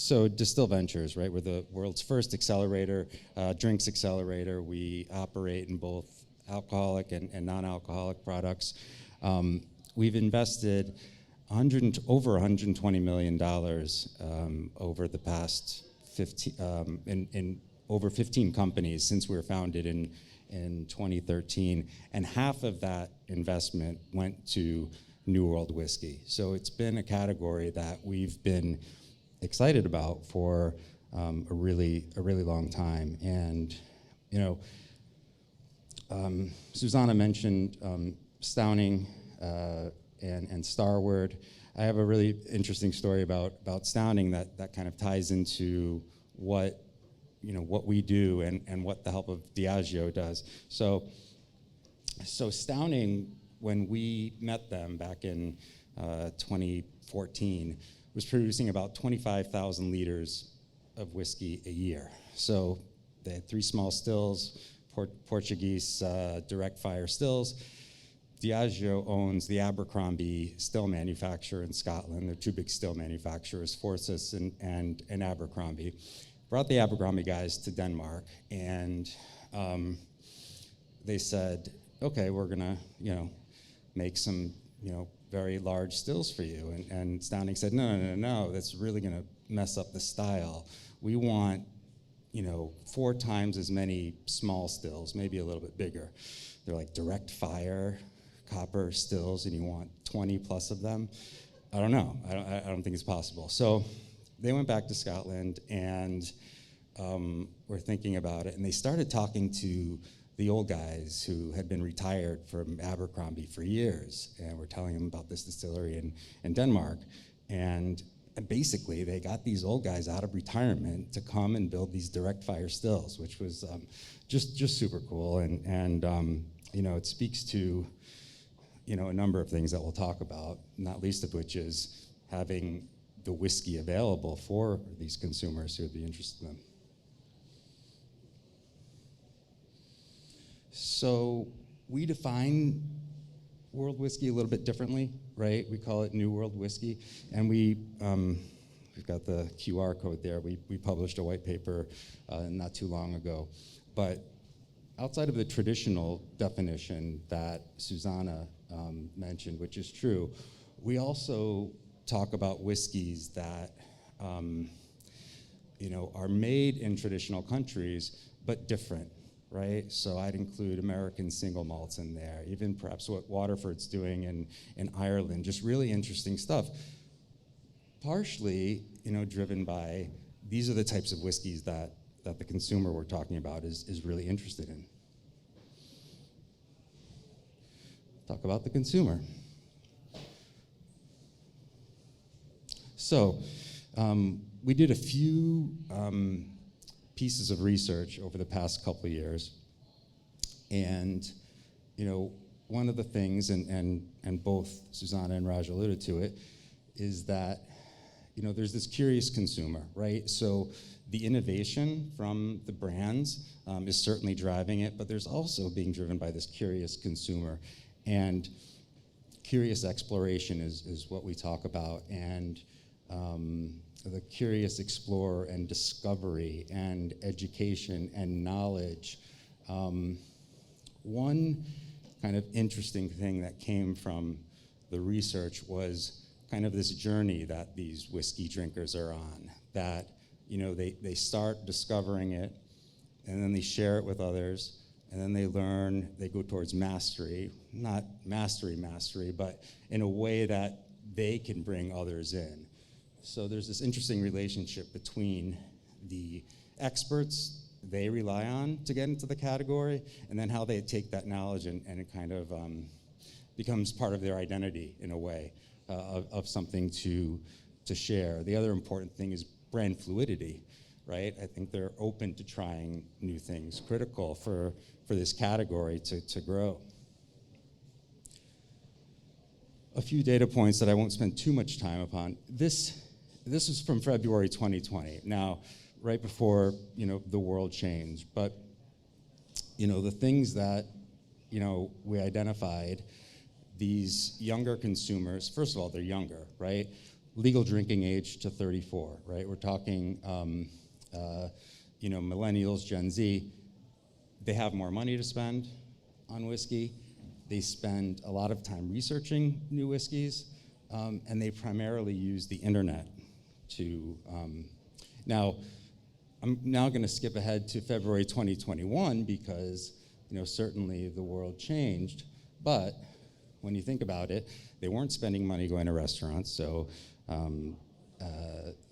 So Distill Ventures, right? We're the world's first accelerator, drinks accelerator. We operate in both alcoholic and non-alcoholic products. We've invested over $120 million over the past 15, in over 15 companies since we were founded in 2013, and half of that investment went to New World Whiskey. So it's been a category that we've been excited about for a really long time. And Susanna mentioned Stowning and Starward. I have a really interesting story about Stowning that kind of ties into what we do and what the help of Diageo does. So Stowning, when we met them back in 2014, was producing about 25,000 liters of whiskey a year. So they had 3 small stills, Portuguese direct fire stills. Diageo owns the Abercrombie still manufacturer in Scotland. They're 2 big still manufacturers, Forsyth and Abercrombie. Brought the Abercrombie guys to Denmark, and they said, okay, we're gonna make some very large stills for you. And Stowning said, no, that's really gonna mess up the style. We want 4 times as many small stills, maybe a little bit bigger. They're like direct fire, copper stills, and you want 20 plus of them. I don't know. I don't think it's possible. So they went back to Scotland and were thinking about it, and they started talking to the old guys who had been retired from Abercrombie for years, and were telling them about this distillery in Denmark. And basically, they got these old guys out of retirement to come and build these direct fire stills, which was just super cool. And it speaks to a number of things that we'll talk about, not least of which is having the whiskey available for these consumers who would be interested in them. So we define world whiskey a little bit differently, right? We call it New World Whiskey, and we've got the QR code there. We published a white paper not too long ago. But outside of the traditional definition that Susanna mentioned, which is true, we also talk about whiskeys that are made in traditional countries, but different, right? So I'd include American single malts in there, even perhaps what Waterford's doing in Ireland, just really interesting stuff. Partially, driven by these are the types of whiskeys that the consumer we're talking about is really interested in. Talk about the consumer. So we did a few pieces of research over the past couple of years, and one of the things, and both Susanna and Raj alluded to it, is that there's this curious consumer, right? So the innovation from the brands is certainly driving it, but there's also being driven by this curious consumer, and curious exploration is what we talk about, and the curious explorer and discovery and education and knowledge. One kind of interesting thing that came from the research was kind of this journey that these whiskey drinkers are on, that they start discovering it, and then they share it with others, and then they learn, they go towards mastery, not mastery, but in a way that they can bring others in. So there's this interesting relationship between the experts they rely on to get into the category, and then how they take that knowledge and it kind of becomes part of their identity in a way, of something to share. The other important thing is brand fluidity, right? I think they're open to trying new things, critical for this category to grow. A few data points that I won't spend too much time upon. This is from February 2020. Now, right before the world changed, but the things that we identified, these younger consumers. First of all, they're younger, right? legal drinking age to 34, right? We're talking, millennials, Gen Z, they have more money to spend on whiskey. They spend a lot of time researching new whiskeys, and they primarily use the internet to, now, I'm now gonna skip ahead to February 2021 because, certainly the world changed, but when you think about it, they weren't spending money going to restaurants, so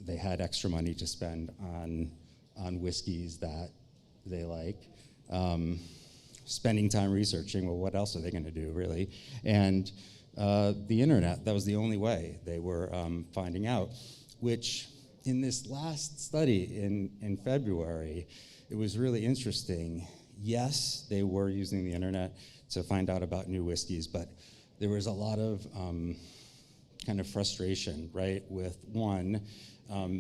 they had extra money to spend on whiskeys that they like. Spending time researching, well, what else are they gonna do, really? And the internet, that was the only way they were finding out, which in this last study in February, it was really interesting. Yes, they were using the internet to find out about new whiskeys, but there was a lot of kind of frustration, right, with one,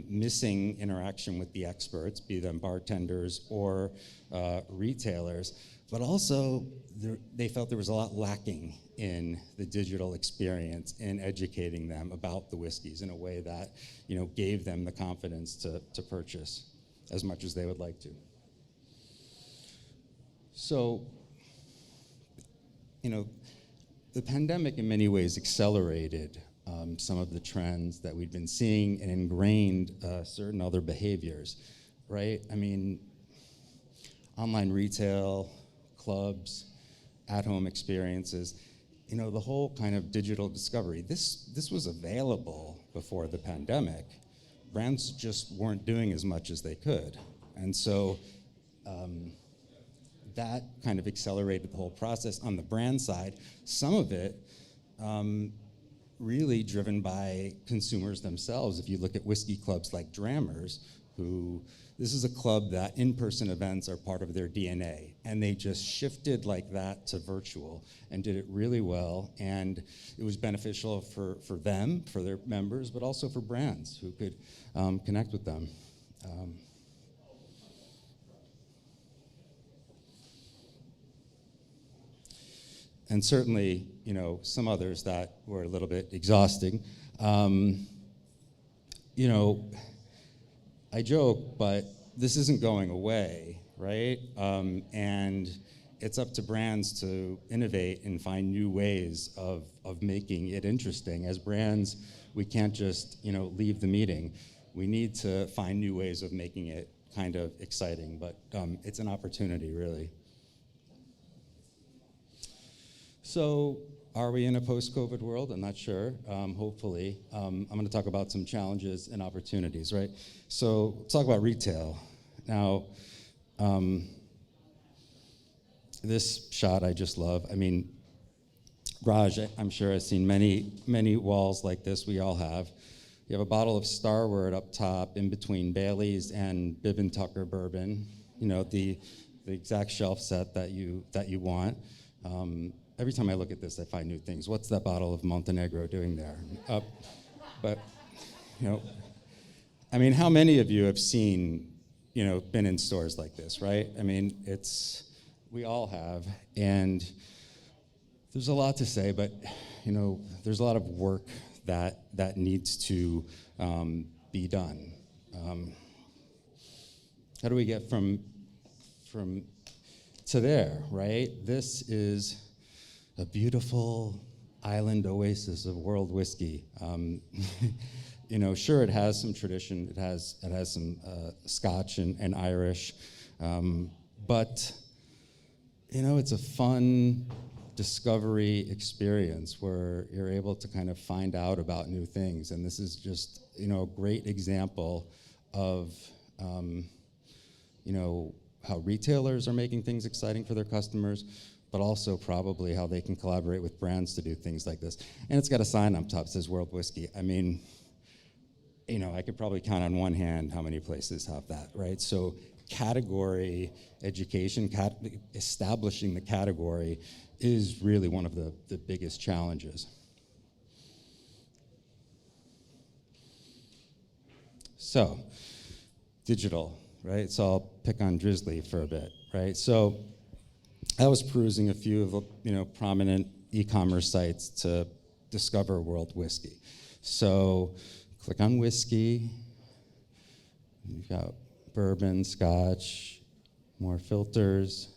missing interaction with the experts, be them bartenders or retailers, but also they felt there was a lot lacking in the digital experience in educating them about the whiskeys in a way that gave them the confidence to purchase as much as they would like to. So, the pandemic in many ways accelerated some of the trends that we'd been seeing and ingrained certain other behaviors, right? I mean, online retail, clubs, at-home experiences, the whole kind of digital discovery. This was available before the pandemic. Brands just weren't doing as much as they could. And so that kind of accelerated the whole process on the brand side. Some of it really driven by consumers themselves. If you look at whiskey clubs like Drammers, this is a club that in-person events are part of their DNA, and they just shifted like that to virtual and did it really well, and it was beneficial for them, for their members, but also for brands who could connect with them. And certainly, some others that were a little bit exhausting. I joke, but this isn't going away, right? And it's up to brands to innovate and find new ways of making it interesting. As brands, we can't just, leave the meeting. We need to find new ways of making it kind of exciting, but it's an opportunity, really. So, are we in a post-COVID world? I'm not sure, hopefully. I'm gonna talk about some challenges and opportunities, right? So, let's talk about retail. Now, this shot I just love. I mean, Raj, I'm sure has seen many walls like this, we all have. You have a bottle of Starward up top in between Bailey's and Bibb and Tucker bourbon, the exact shelf set that you want. Every time I look at this, I find new things. What's that bottle of Montenegro doing there? But, I mean, how many of you have seen, been in stores like this, right? I mean, we all have, and there's a lot to say, but, there's a lot of work that needs to be done. How do we get from to there, right? This is a beautiful island oasis of world whiskey. Sure, it has some tradition. It has some Scotch and Irish, but it's a fun discovery experience where you're able to kind of find out about new things. And this is just a great example of how retailers are making things exciting for their customers, but also probably how they can collaborate with brands to do things like this. And it's got a sign up top that says World Whiskey. I mean, I could probably count on one hand how many places have that, right? So category education, establishing the category is really one of the biggest challenges. So, digital, right? So I'll pick on Drizzly for a bit, right? So I was perusing a few of the prominent e-commerce sites to discover world whiskey. So Click on whiskey. You've got bourbon, scotch, more filters.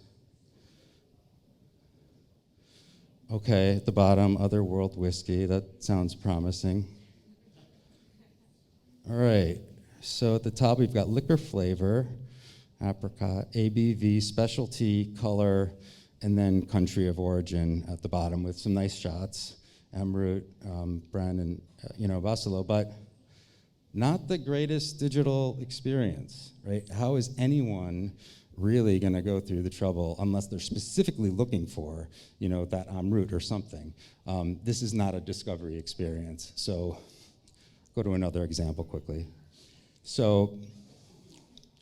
Okay, at the bottom, other world whiskey. That sounds promising. All right, so at the top we've got liquor flavor, apricot, ABV, specialty, color, and then country of origin at the bottom with some nice shots, Emroot, Bren, and Vasilo, but not the greatest digital experience, right? How is anyone really going to go through the trouble unless they're specifically looking for, that Emroot or something? This is not a discovery experience. So go to another example quickly. So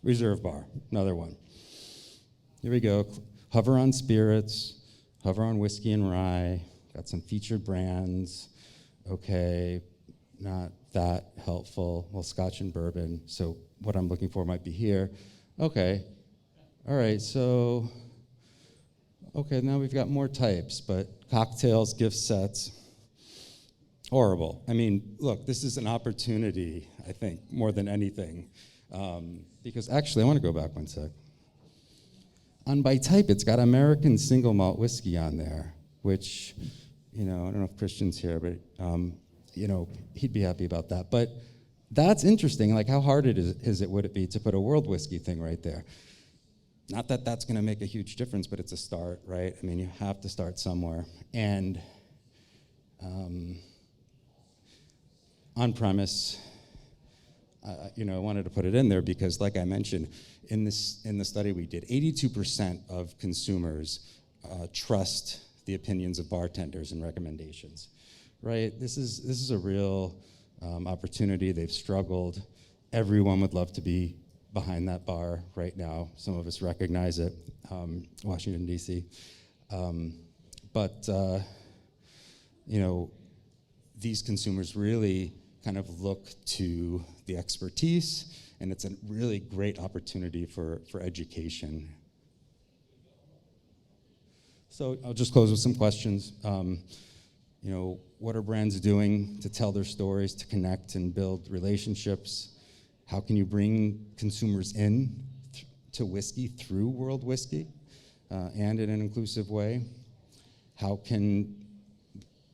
Reserve Bar, another one. Here we go. Hover on spirits, hover on whiskey and rye. Got some featured brands. Okay, not that helpful. Well, scotch and bourbon. So what I'm looking for might be here. Okay. All right, so, okay, now we've got more types, but cocktails, gift sets, horrible. I mean, look, this is an opportunity, I think, more than anything. Because actually, I want to go back one sec. On by type, it's got American single malt whiskey on there, which, I don't know if Christian's here, but, he'd be happy about that. But that's interesting, like how hard would it be to put a world whiskey thing right there? Not that that's going to make a huge difference, but it's a start, right? I mean, you have to start somewhere. And on-premise, I wanted to put it in there because, like I mentioned, in the study we did, 82% of consumers trust the opinions of bartenders and recommendations, right? This is a real opportunity. They've struggled. Everyone would love to be behind that bar right now. Some of us recognize it, Washington, D.C. But these consumers really kind of look to the expertise, and it's a really great opportunity for education. So I'll just close with some questions. What are brands doing to tell their stories, to connect and build relationships? How can you bring consumers in to whiskey through world whiskey and in an inclusive way? How can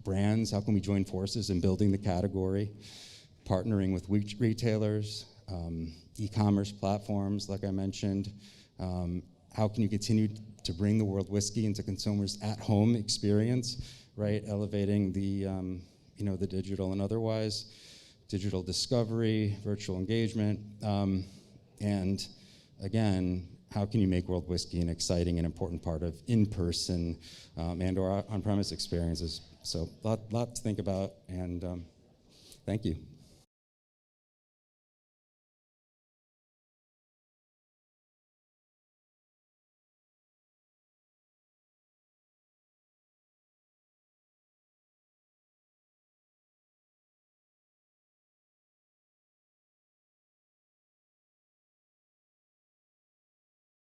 we join forces in building the category, partnering with retailers, e-commerce platforms, like I mentioned? How can you continue to bring the world whiskey into consumers' at-home experience, right? Elevating the digital and otherwise, digital discovery, virtual engagement, and again, how can you make world whiskey an exciting and important part of in-person and or on-premise experiences? So lot to think about, and thank you.